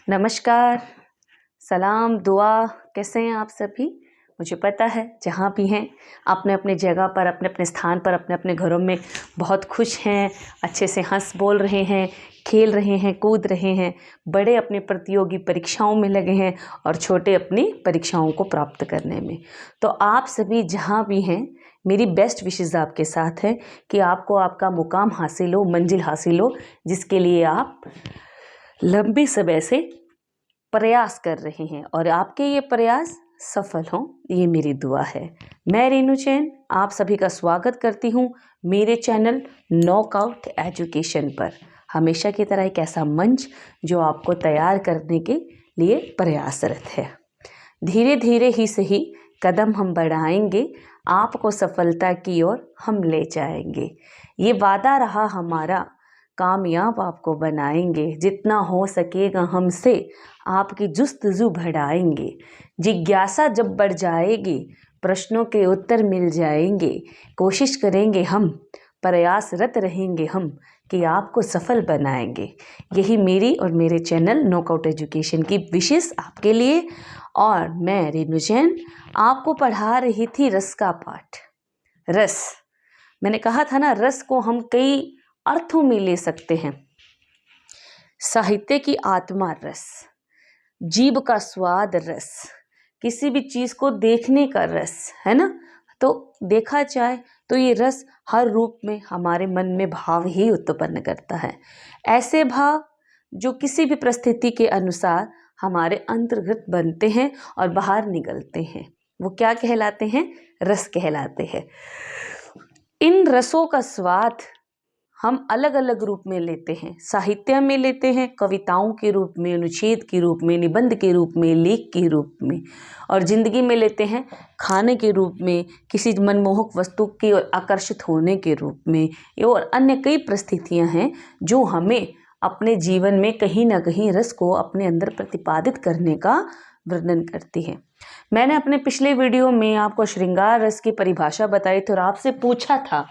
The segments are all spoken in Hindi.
नमस्कार, सलाम, दुआ, कैसे हैं आप सभी? मुझे पता है जहाँ भी हैं अपने अपने जगह पर, अपने अपने स्थान पर, अपने अपने घरों में बहुत खुश हैं, अच्छे से हंस बोल रहे हैं, खेल रहे हैं, कूद रहे हैं। बड़े अपनी प्रतियोगी परीक्षाओं में लगे हैं और छोटे अपनी परीक्षाओं को प्राप्त करने में। तो आप सभी जहाँ भी हैं, मेरी बेस्ट विशेज़ आपके साथ है कि आपको आपका मुकाम हासिल हो, मंजिल हासिल हो, जिसके लिए आप लंबे समय से प्रयास कर रहे हैं और आपके ये प्रयास सफल हों, ये मेरी दुआ है। मैं रेनू जैन आप सभी का स्वागत करती हूँ मेरे चैनल नॉकआउट एजुकेशन पर। हमेशा की तरह एक ऐसा मंच जो आपको तैयार करने के लिए प्रयासरत है। धीरे धीरे ही सही कदम हम बढ़ाएंगे, आपको सफलता की ओर हम ले जाएंगे। ये वादा रहा हमारा, कामयाब आपको बनाएंगे। जितना हो सकेगा हमसे आपकी जुस्तजू बढ़ाएंगे। जिज्ञासा जब बढ़ जाएगी, प्रश्नों के उत्तर मिल जाएंगे। कोशिश करेंगे हम, प्रयासरत रहेंगे हम कि आपको सफल बनाएंगे। यही मेरी और मेरे चैनल नॉकआउट एजुकेशन की विशेष आपके लिए। और मैं रेनू जैन आपको पढ़ा रही थी रस का पाठ। रस, मैंने कहा था ना, रस को हम कई अर्थों में ले सकते हैं। साहित्य की आत्मा रस, जीभ का स्वाद रस, किसी भी चीज़ को देखने का रस, है ना। तो देखा जाए तो ये रस हर रूप में हमारे मन में भाव ही उत्पन्न करता है। ऐसे भाव जो किसी भी परिस्थिति के अनुसार हमारे अंतर्गत बनते हैं और बाहर निकलते हैं, वो क्या कहलाते हैं? रस कहलाते हैं। इन रसों का स्वाद हम अलग अलग रूप में लेते हैं। साहित्य में लेते हैं, कविताओं के रूप में, अनुच्छेद के रूप में, निबंध के रूप में, लेख के रूप में, और ज़िंदगी में लेते हैं खाने के रूप में, किसी मनमोहक वस्तु के आकर्षित होने के रूप में, और अन्य कई परिस्थितियां हैं जो हमें अपने जीवन में कहीं ना कहीं रस को अपने अंदर प्रतिपादित करने का वर्णन करती है। मैंने अपने पिछले वीडियो में आपको श्रृंगार रस की परिभाषा बताई थी और आपसे पूछा था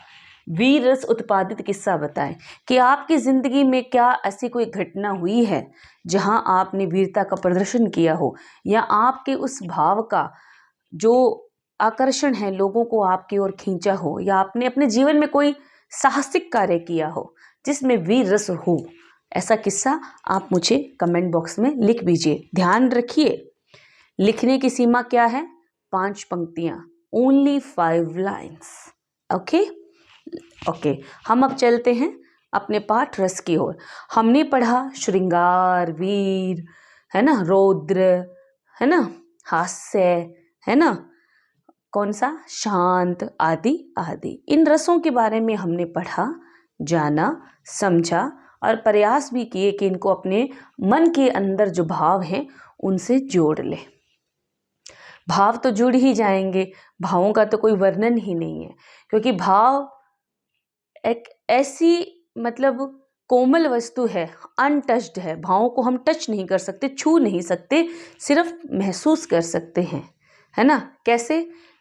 वीर रस उत्पादित किस्सा बताएं कि आपकी ज़िंदगी में क्या ऐसी कोई घटना हुई है जहां आपने वीरता का प्रदर्शन किया हो, या आपके उस भाव का जो आकर्षण है लोगों को आपकी ओर खींचा हो, या आपने अपने जीवन में कोई साहसिक कार्य किया हो जिसमें वीर रस हो। ऐसा किस्सा आप मुझे कमेंट बॉक्स में लिख दीजिए। ध्यान रखिए, लिखने की सीमा क्या है? 5 पंक्तियां, ओनली 5 लाइन्स। ओके, हम अब चलते हैं अपने पाठ रस की ओर। हमने पढ़ा श्रृंगार, वीर, है ना, रौद्र, है ना, हास्य, है ना, कौन सा, शांत, आदि आदि। इन रसों के बारे में हमने पढ़ा, जाना, समझा और प्रयास भी किए कि इनको अपने मन के अंदर जो भाव हैं उनसे जोड़ ले। भाव तो जुड़ ही जाएंगे, भावों का तो कोई वर्णन ही नहीं है, क्योंकि भाव एक ऐसी मतलब कोमल वस्तु है, अनटच्ड है। भावों को हम टच नहीं कर सकते, छू नहीं सकते, सिर्फ महसूस कर सकते हैं, है ना। कैसे?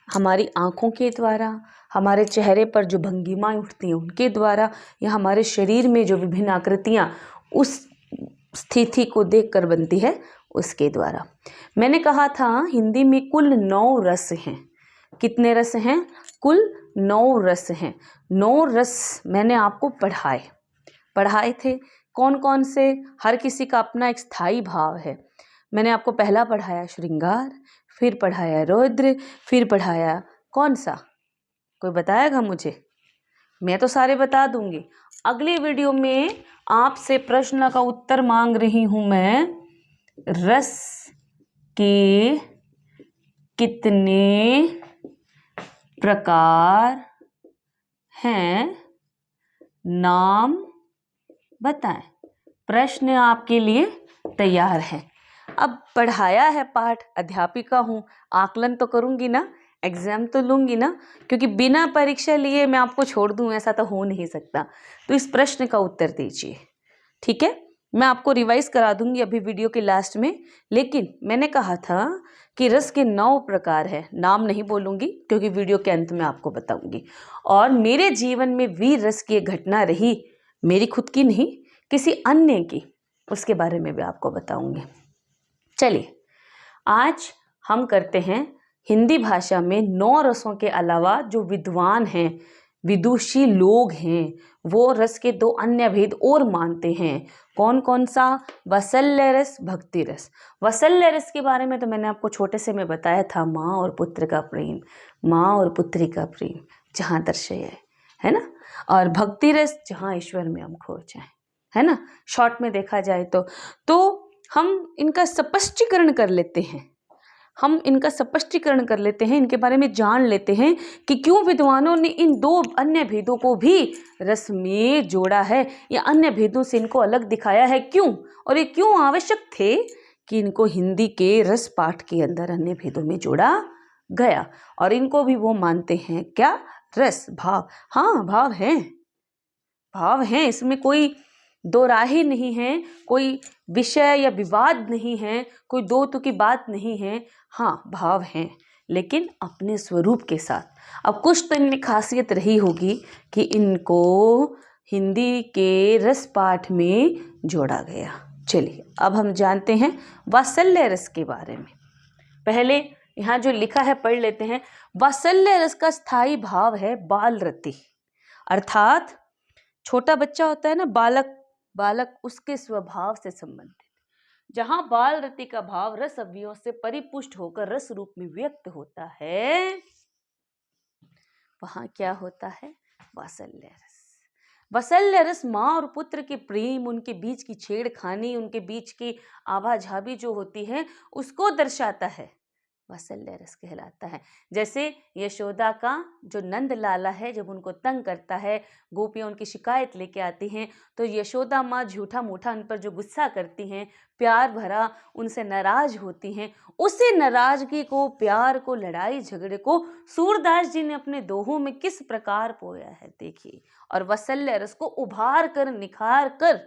हमारी आँखों के द्वारा, हमारे चेहरे पर जो भंगिमाएं उठती हैं उनके द्वारा, या हमारे शरीर में जो विभिन्न आकृतियाँ उस स्थिति को देखकर बनती है उसके द्वारा। मैंने कहा था हिंदी में कुल 9 रस हैं। कितने रस हैं? कुल 9 रस हैं। 9 रस मैंने आपको पढ़ाए थे। कौन कौन से? हर किसी का अपना एक स्थायी भाव है। मैंने आपको पहला पढ़ाया श्रृंगार, फिर पढ़ाया रौद्र, फिर पढ़ाया कौन सा? कोई बताएगा मुझे? मैं तो सारे बता दूंगी। अगले वीडियो में आपसे प्रश्न का उत्तर मांग रही हूं मैं, रस के कितने प्रकार हैं, नाम बताएं। प्रश्न आपके लिए तैयार है। अब पढ़ाया है पाठ, अध्यापिका हूँ, आकलन तो करूँगी ना, एग्जाम तो लूँगी ना, क्योंकि बिना परीक्षा लिए मैं आपको छोड़ दूँ ऐसा तो हो नहीं सकता। तो इस प्रश्न का उत्तर दीजिए, ठीक है। मैं आपको रिवाइज करा दूंगी अभी वीडियो के लास्ट में, लेकिन मैंने कहा था कि रस के 9 प्रकार है। नाम नहीं बोलूँगी क्योंकि वीडियो के अंत में आपको बताऊँगी। और मेरे जीवन में वीर रस की एक घटना रही, मेरी खुद की नहीं, किसी अन्य की, उसके बारे में भी आपको बताऊँगी। चलिए आज हम करते हैं हिंदी भाषा में 9 रसों के अलावा जो विद्वान हैं, विदुषी लोग हैं, वो रस के 2 अन्य भेद और मानते हैं। कौन कौन सा? वात्सल्य रस, भक्ति रस। वात्सल्य रस के बारे में तो मैंने आपको छोटे से में बताया था, माँ और पुत्र का प्रेम, माँ और पुत्री का प्रेम जहाँ दर्शाया है ना। और भक्ति रस जहाँ ईश्वर में हम खो जाएं, है ना। शॉर्ट में देखा जाए तो हम इनका स्पष्टीकरण कर लेते हैं, इनके बारे में जान लेते हैं कि क्यों विद्वानों ने इन 2 अन्य भेदों को भी रस में जोड़ा है या अन्य भेदों से इनको अलग दिखाया है, क्यों, और ये क्यों आवश्यक थे कि इनको हिंदी के रस पाठ के अंदर अन्य भेदों में जोड़ा गया। और इनको भी वो मानते हैं क्या? रस, भाव। हाँ, भाव हैं, इसमें कोई दो राहे नहीं है, कोई विषय या विवाद नहीं है, कोई दो तो की बात नहीं है। हाँ, भाव हैं, लेकिन अपने स्वरूप के साथ। अब कुछ तो इनमें खासियत रही होगी कि इनको हिंदी के रस पाठ में जोड़ा गया। चलिए अब हम जानते हैं वात्सल्य रस के बारे में। पहले यहाँ जो लिखा है पढ़ लेते हैं। वात्सल्य रस का स्थायी भाव है बाल रति, अर्थात छोटा बच्चा होता है ना, बालक उसके स्वभाव से संबंधित। जहां बाल रति का भाव रस अवयवों से परिपुष्ट होकर रस रूप में व्यक्त होता है, वहां क्या होता है? वात्सल्य रस। वात्सल्य रस माँ और पुत्र के प्रेम, उनके बीच की छेड़खानी, उनके बीच की आवाजावी जो होती है उसको दर्शाता है, वात्सल्य रस कहलाता है। जैसे यशोदा का जो नंद लाला है, जब उनको तंग करता है, गोपियां उनकी शिकायत लेके आती हैं, तो यशोदा माँ झूठा मूठा उन पर जो गुस्सा करती हैं, प्यार भरा उनसे नाराज होती हैं, उसी नाराजगी को, प्यार को, लड़ाई झगड़े को सूरदास जी ने अपने दोहों में किस प्रकार पोया है देखिए। और वात्सल्य रस को उभार कर, निखार कर,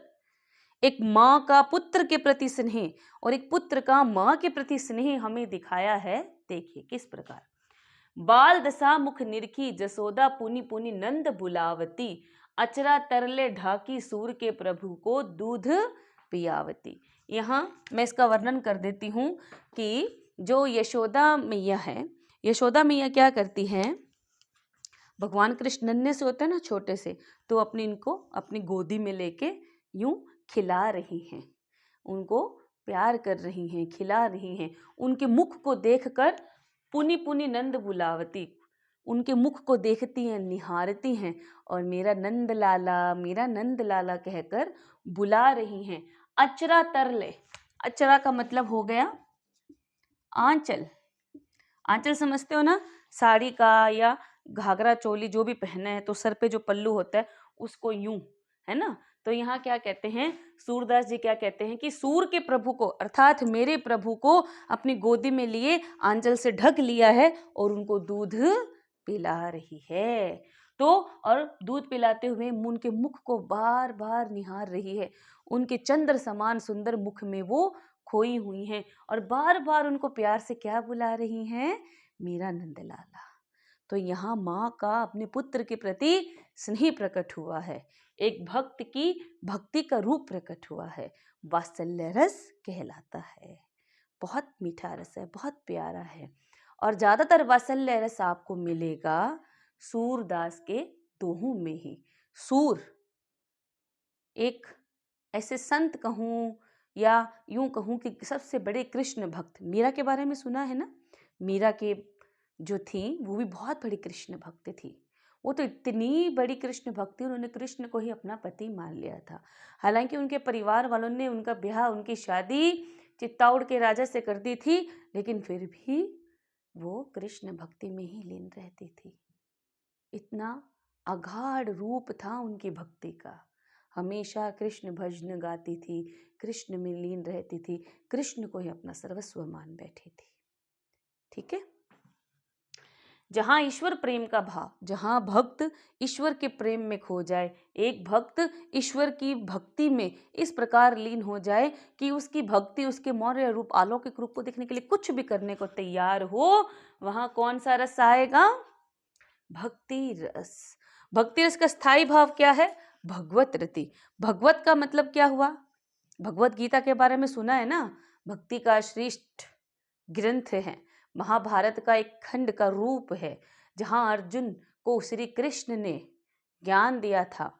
एक माँ का पुत्र के प्रति स्नेह और एक पुत्र का माँ के प्रति स्नेह हमें दिखाया है। देखिए किस प्रकार। बाल दशा मुख निरखी, जसोदा पुनि पुनि नंद बुलावती, अचरा तरले ढाकी, सूर के प्रभु को दूध पियावती। यहाँ मैं इसका वर्णन कर देती हूँ कि जो यशोदा मैया है, यशोदा मैया क्या करती हैं, भगवान कृष्ण नन्हे से होते हैं ना, छोटे से, तो अपनी इनको अपनी गोदी में लेके यूं खिला रही हैं, उनको प्यार कर रही हैं, खिला रही हैं। उनके मुख को देखकर पुनि पुनि नंद बुलावती, उनके मुख को देखती हैं, निहारती हैं और मेरा नंद लाला कहकर बुला रही हैं। अचरा तरले, अचरा का मतलब हो गया आंचल। आंचल समझते हो ना, साड़ी का या घाघरा चोली जो भी पहने हैं तो सर पे जो पल्लू होता है उसको यूं, है ना। तो यहाँ क्या कहते हैं, सूरदास जी क्या कहते हैं कि सूर के प्रभु को, अर्थात मेरे प्रभु को अपनी गोदी में लिए आंचल से ढक लिया है और उनको दूध पिला रही है। तो और दूध पिलाते हुए उनके मुख को बार बार निहार रही है, उनके चंद्र समान सुंदर मुख में वो खोई हुई हैं और बार बार उनको प्यार से क्या बुला रही हैं, मेरा नंद लाला। तो यहाँ माँ का अपने पुत्र के प्रति स्नेह प्रकट हुआ है, एक भक्त की भक्ति का रूप प्रकट हुआ है, वात्सल्य रस कहलाता है। बहुत मीठा रस है, बहुत प्यारा है। और ज़्यादातर वात्सल्य रस आपको मिलेगा सूरदास के दोहों में ही। सूर एक ऐसे संत कहूँ या यूं कहूँ कि सबसे बड़े कृष्ण भक्त, मीरा के बारे में सुना है ना, मीरा के जो थी वो भी बहुत बड़ी कृष्ण भक्त थी। वो तो इतनी बड़ी कृष्ण भक्त थी, उन्होंने कृष्ण को ही अपना पति मान लिया था। हालांकि उनके परिवार वालों ने उनका ब्याह, उनकी शादी चित्तौड़ के राजा से कर दी थी, लेकिन फिर भी वो कृष्ण भक्ति में ही लीन रहती थी। इतना अगाध रूप था उनकी भक्ति का। हमेशा कृष्ण भजन गाती थी, कृष्ण में लीन रहती थी, कृष्ण को ही अपना सर्वस्व मान बैठी थी। ठीक है। जहाँ ईश्वर प्रेम का भाव, जहाँ भक्त ईश्वर के प्रेम में खो जाए, एक भक्त ईश्वर की भक्ति में इस प्रकार लीन हो जाए कि उसकी भक्ति, उसके मौर्य रूप, अलौकिक रूप को देखने के लिए कुछ भी करने को तैयार हो, वहाँ कौन सा रस आएगा? भक्ति रस। भक्ति रस का स्थायी भाव क्या है? भगवत रति। भगवत का मतलब क्या हुआ? भगवत गीता के बारे में सुना है ना, भक्ति का श्रेष्ठ ग्रंथ है, महाभारत का एक खंड का रूप है, जहाँ अर्जुन को श्री कृष्ण ने ज्ञान दिया था,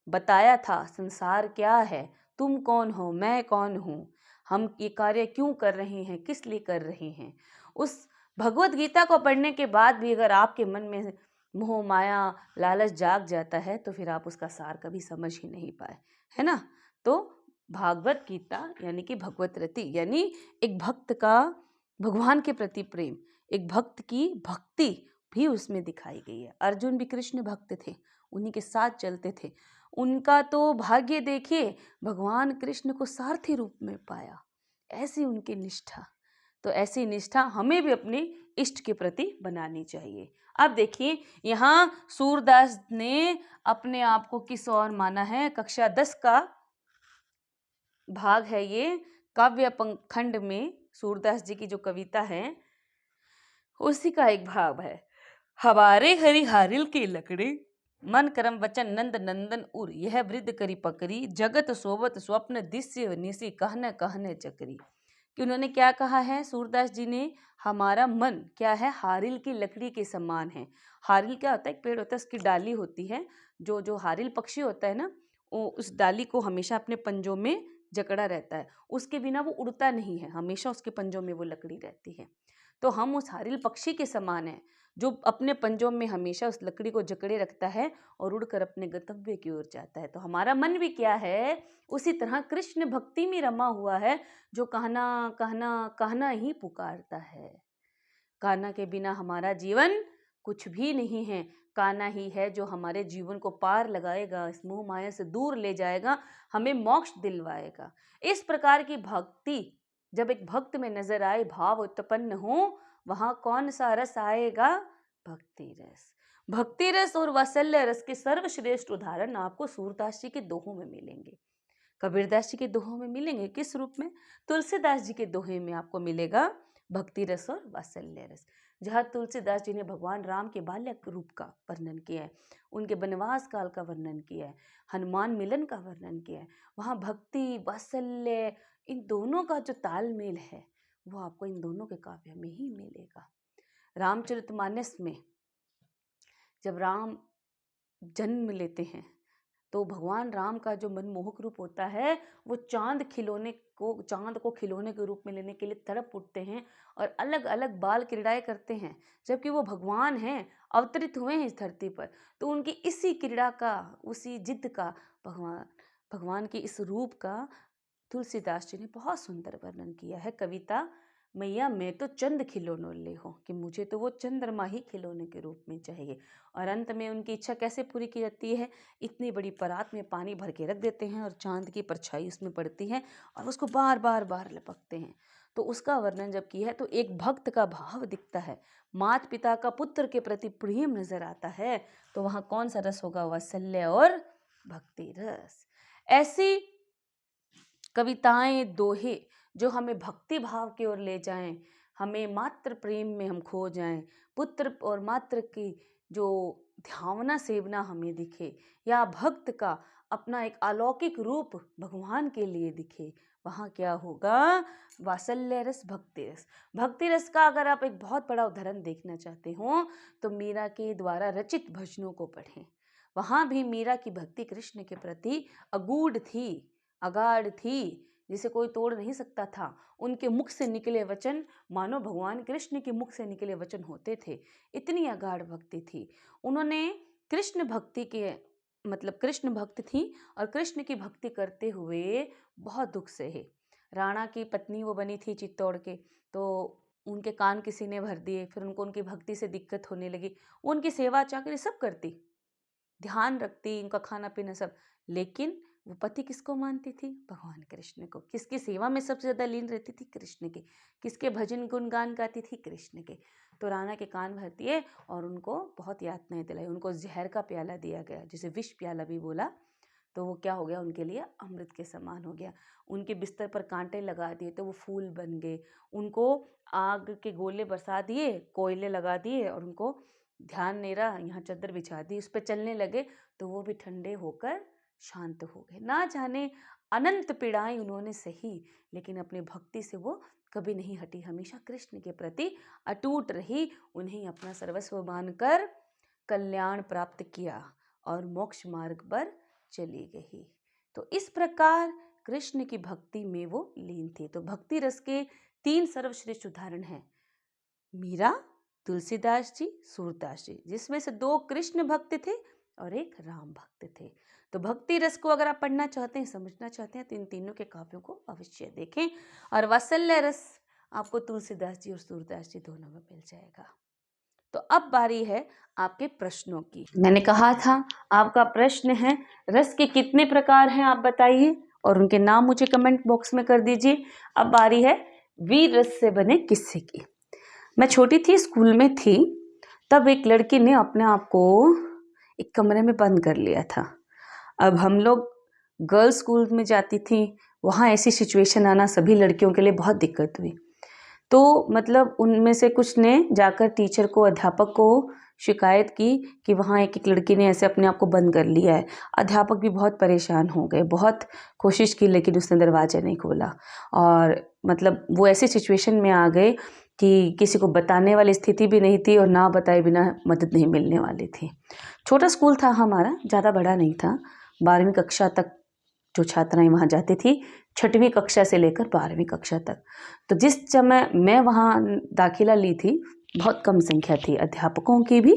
बताया था संसार क्या है, तुम कौन हो, मैं कौन हूँ, हम ये कार्य क्यों कर रहे हैं, किस लिए कर रहे हैं। उस भगवत गीता को पढ़ने के बाद भी अगर आपके मन में मोह माया लालच जाग जाता है तो फिर आप उसका सार कभी समझ ही नहीं पाए, है ना। तो भागवत गीता यानी कि भगवत रति, यानी एक भक्त का भगवान के प्रति प्रेम, एक भक्त की भक्ति भी उसमें दिखाई गई है। अर्जुन भी कृष्ण भक्त थे, उन्हीं के साथ चलते थे। उनका तो भाग्य देखिए, भगवान कृष्ण को सारथी रूप में पाया, ऐसी उनकी निष्ठा। तो ऐसी निष्ठा हमें भी अपने इष्ट के प्रति बनानी चाहिए। अब देखिए यहाँ सूरदास ने अपने आप को किस और माना है। कक्षा 10 का भाग है ये, काव्य खंड में सूरदास जी की जो कविता है उसी का एक भाग है। हमारे हरि हारिल के लकड़े, मन करम वचन नंद नंदन उर, यह वृद्ध करी पकड़ी, जगत सोवत स्वप्न दिश्य निसी, कहने कहने चकरी। कि उन्होंने क्या कहा है सूरदास जी ने, हमारा मन क्या है, हारिल की लकड़ी के समान है। हारिल क्या होता है, एक पेड़ होता है, उसकी डाली होती है, जो हारिल पक्षी होता है ना, वो उस डाली को हमेशा अपने पंजों में जकड़ा रहता है, उसके बिना वो उड़ता नहीं है, हमेशा उसके पंजों में वो लकड़ी रहती है। तो हम उस हारिल पक्षी के समान हैं, जो अपने पंजों में हमेशा उस लकड़ी को जकड़े रखता है और उड़कर अपने गंतव्य की ओर जाता है। तो हमारा मन भी क्या है, उसी तरह कृष्ण भक्ति में रमा हुआ है, जो कहना कहना कहना ही पुकारता है। कान्हा के बिना हमारा जीवन कुछ भी नहीं है। कान्हा ही है जो हमारे जीवन को पार लगाएगा, इस मोह माया से दूर ले जाएगा, हमें मोक्ष दिलवाएगा। इस प्रकार की भक्ति जब एक भक्त में नजर आए, भाव उत्पन्न हो, वहां कौन सा रस आएगा, भक्ति रस। भक्ति रस और वात्सल्य रस के सर्वश्रेष्ठ उदाहरण आपको सूरदास जी के दोहों में मिलेंगे, कबीरदास जी के दोहों में मिलेंगे। किस रूप में, तुलसीदास जी के दोहे में आपको मिलेगा भक्ति रस और वात्सल्य रस। जहाँ तुलसीदास जी ने भगवान राम के बाल्यक रूप का वर्णन किया है, उनके वनवास काल का वर्णन किया है, हनुमान मिलन का वर्णन किया है, वहाँ भक्ति वात्सल्य इन दोनों का जो तालमेल है वो आपको इन दोनों के काव्य में ही मिलेगा। रामचरितमानस में जब राम जन्म लेते हैं तो भगवान राम का जो मनमोहक रूप होता है, वो चांद को खिलौने के रूप में लेने के लिए तड़प उठते हैं और अलग अलग बाल क्रीड़ाएं करते हैं, जबकि वो भगवान हैं, अवतरित हुए हैं इस धरती पर। तो उनकी इसी क्रीड़ा का, उसी जिद का, भगवान के इस रूप का तुलसीदास जी ने बहुत सुंदर वर्णन किया है कविता मैया मैं तो चंद खिलौनों ले हो, कि मुझे तो वो चंद्रमा ही खिलौने के रूप में चाहिए। और अंत में उनकी इच्छा कैसे पूरी की जाती है, इतनी बड़ी परात में पानी भर के रख देते हैं और चांद की परछाई उसमें पड़ती है और उसको बार बार बार लपकते हैं। तो उसका वर्णन जब किया है तो एक भक्त का भाव दिखता है, माता पिता का पुत्र के प्रति प्रेम नजर आता है। तो वहाँ कौन सा रस होगा, वात्सल्य और भक्ति रस। ऐसी कविताएं, दोहे जो हमें भक्ति भाव की ओर ले जाएं, हमें मातृ प्रेम में हम खो जाएं, पुत्र और मातृ की जो ध्यावना सेवना हमें दिखे, या भक्त का अपना एक अलौकिक रूप भगवान के लिए दिखे, वहाँ क्या होगा, वात्सल्य रस, भक्ति रस। भक्ति रस का अगर आप एक बहुत बड़ा उदाहरण देखना चाहते हो तो मीरा के द्वारा रचित भजनों को पढ़ें। वहाँ भी मीरा की भक्ति कृष्ण के प्रति अगूढ़ थी, अगाढ़ थी, जिसे कोई तोड़ नहीं सकता था। उनके मुख से निकले वचन मानो भगवान कृष्ण के मुख से निकले वचन होते थे, इतनी अगाढ़ भक्ति थी। उन्होंने कृष्ण भक्ति के मतलब कृष्ण भक्त थी और कृष्ण की भक्ति करते हुए बहुत दुख सहे। राणा की पत्नी वो बनी थी चित्तौड़ के, तो उनके कान किसी ने भर दिए, फिर उनको उनकी भक्ति से दिक्कत होने लगी। वो उनकी सेवा चाकरी सब करती, ध्यान रखती, उनका खाना पीना सब, लेकिन वो पति किसको मानती थी, भगवान कृष्ण को। किसकी सेवा में सबसे ज्यादा लीन रहती थी, कृष्ण के। किसके भजन गुणगान गाती थी, कृष्ण के। तो राणा के कान भर दिए और उनको बहुत यातनाएं दिलाई, उनको जहर का प्याला दिया गया, जिसे विष प्याला भी बोला। तो वो क्या हो गया, उनके लिए अमृत के समान हो गया। उनके बिस्तर पर कांटे लगा दिए तो वो फूल बन गए। उनको आग के गोले बरसा दिए, कोयले लगा दिए और उनको ध्यान नहीं रहा, यहाँ चद्दर बिछा दी, उस पर चलने लगे तो वो भी ठंडे होकर शांत हो गए। ना जाने अनंत पीड़ाएं उन्होंने सही, लेकिन अपनी भक्ति से वो कभी नहीं हटी, हमेशा कृष्ण के प्रति अटूट रही। उन्हें अपना सर्वस्व मानकर कल्याण प्राप्त किया और मोक्ष मार्ग पर चली गई। तो इस प्रकार कृष्ण की भक्ति में वो लीन थी। तो भक्ति रस के 3 सर्वश्रेष्ठ उदाहरण हैं, मीरा, तुलसीदास जी, सूरदास जी, जिसमें से 2 कृष्ण भक्त थे और 1 राम भक्त थे। तो भक्ति रस को अगर आप पढ़ना चाहते हैं, समझना चाहते हैं, तो इन तीनों के काव्यों को अवश्य देखें। और वात्सल्य रस आपको तुलसीदास जी और सूरदास जी दोनों में मिल जाएगा। तो अब बारी है आपके प्रश्नों की। मैंने कहा था आपका प्रश्न है रस के कितने प्रकार हैं आप बताइए, और उनके नाम मुझे कमेंट बॉक्स में कर दीजिए। अब बारी है वीर रस से बने किस्से की। मैं छोटी थी, स्कूल में थी, तब एक लड़की ने अपने आप को एक कमरे में बंद कर लिया था। अब हम लोग गर्ल्स स्कूल में जाती थी, वहाँ ऐसी सिचुएशन आना सभी लड़कियों के लिए बहुत दिक्कत हुई। तो मतलब उनमें से कुछ ने जाकर टीचर को, अध्यापक को शिकायत की कि वहाँ एक लड़की ने ऐसे अपने आप को बंद कर लिया है। अध्यापक भी बहुत परेशान हो गए, बहुत कोशिश की, लेकिन उसने दरवाज़ा नहीं खोला। और मतलब वो ऐसी सिचुएशन में आ गए कि किसी को बताने वाली स्थिति भी नहीं थी और ना बताए बिना मदद नहीं मिलने वाली थी। छोटा स्कूल था हमारा, ज़्यादा बड़ा नहीं था। 12वीं कक्षा तक जो छात्राएं वहाँ जाती थी, 6वीं कक्षा से लेकर 12वीं कक्षा तक। तो जिस समय मैं वहाँ दाखिला ली थी, बहुत कम संख्या थी, अध्यापकों की भी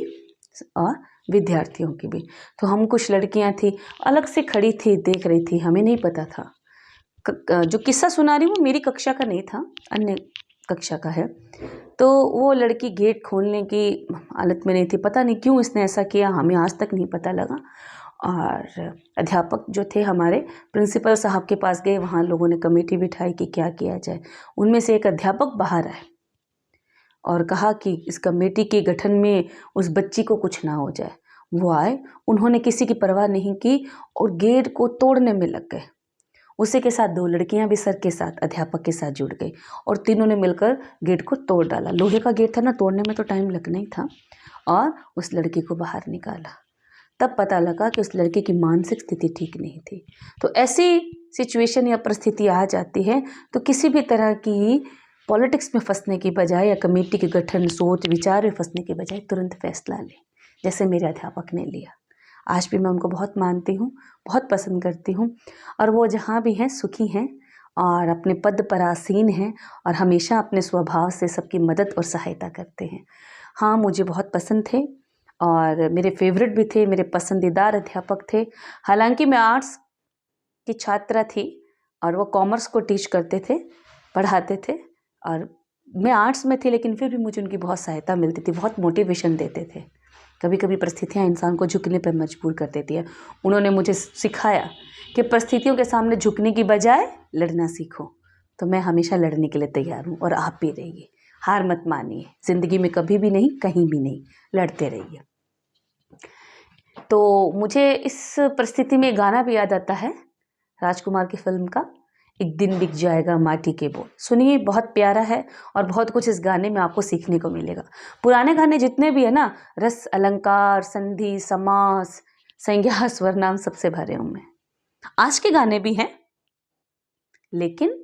और विद्यार्थियों की भी। तो हम कुछ लड़कियाँ थी, अलग से खड़ी थी, देख रही थी, हमें नहीं पता था। जो किस्सा सुना रही हूँ मेरी कक्षा का नहीं था, अन्य कक्षा का है। तो वो लड़की गेट खोलने की हालत में नहीं थी, पता नहीं क्यों इसने ऐसा किया, हमें आज तक नहीं पता लगा। और अध्यापक जो थे हमारे, प्रिंसिपल साहब के पास गए, वहाँ लोगों ने कमेटी बिठाई कि क्या किया जाए। उनमें से एक अध्यापक बाहर आए और कहा कि इस कमेटी के गठन में उस बच्ची को कुछ ना हो जाए। वो आए, उन्होंने किसी की परवाह नहीं की और गेट को तोड़ने में लग गए। उसी के साथ 2 लड़कियां भी सर के साथ अध्यापक के साथ जुड़ गई और तीनों ने मिलकर गेट को तोड़ डाला। लोहे का गेट था ना, तोड़ने में तो टाइम लगना ही था। और उस लड़की को बाहर निकाला। तब पता लगा कि उस लड़की की मानसिक स्थिति ठीक नहीं थी। तो ऐसी सिचुएशन या परिस्थिति आ जाती है तो किसी भी तरह की पॉलिटिक्स में फंसने की बजाय या कमेटी के गठन, सोच विचार में फंसने की बजाय तुरंत फैसला लें, जैसे मेरे अध्यापक ने लिया। आज भी मैं उनको बहुत मानती हूँ, बहुत पसंद करती हूँ, और वो जहाँ भी हैं सुखी हैं और अपने पद पर आसीन हैं और हमेशा अपने स्वभाव से सबकी मदद और सहायता करते हैं। हाँ, मुझे बहुत पसंद थे और मेरे फेवरेट भी थे, मेरे पसंदीदार अध्यापक थे। हालांकि मैं आर्ट्स की छात्रा थी और वो कॉमर्स को टीच करते थे, पढ़ाते थे, और मैं आर्ट्स में थी, लेकिन फिर भी मुझे उनकी बहुत सहायता मिलती थी, बहुत मोटिवेशन देते थे। कभी कभी परिस्थितियाँ इंसान को झुकने पर मजबूर कर देती है। उन्होंने मुझे सिखाया कि परिस्थितियों के सामने झुकने की बजाय लड़ना सीखो। तो मैं हमेशा लड़ने के लिए तैयार हूँ और आप भी रहिए, हार मत मानिए, ज़िंदगी में कभी भी नहीं, कहीं भी नहीं, लड़ते रहिए। तो मुझे इस परिस्थिति में गाना भी याद आता है, राजकुमार की फिल्म का, एक दिन बिक जाएगा माटी के बोल। सुनिए, बहुत प्यारा है और बहुत कुछ इस गाने में आपको सीखने को मिलेगा। पुराने गाने जितने भी है ना, रस, अलंकार, संधि, समास, संज्ञा, स्वरनाम सबसे भरे हुए हैं। आज के गाने भी हैं, लेकिन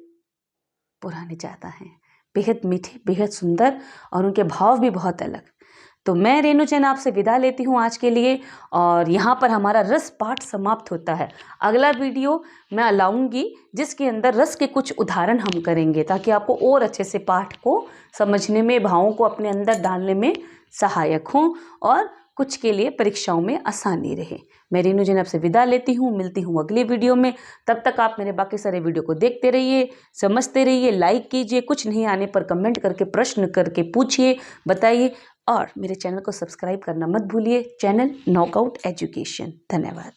पुराने ज़्यादा हैं, बेहद मीठे, बेहद सुंदर, और उनके भाव भी बहुत अलग। तो मैं रेणु जैन आपसे विदा लेती हूँ आज के लिए, और यहाँ पर हमारा रस पाठ समाप्त होता है। अगला वीडियो मैं लाऊंगी जिसके अंदर रस के कुछ उदाहरण हम करेंगे, ताकि आपको और अच्छे से पाठ को समझने में, भावों को अपने अंदर डालने में सहायक हों और कुछ के लिए परीक्षाओं में आसानी रहे। मैं रेणु जैन आपसे विदा लेती हूँ, मिलती हूँ अगली वीडियो में। तब तक आप मेरे बाकी सारे वीडियो को देखते रहिए, समझते रहिए, लाइक कीजिए, कुछ नहीं आने पर कमेंट करके, प्रश्न करके पूछिए, बताइए, और मेरे चैनल को सब्सक्राइब करना मत भूलिए। Channel knockout education. धन्यवाद।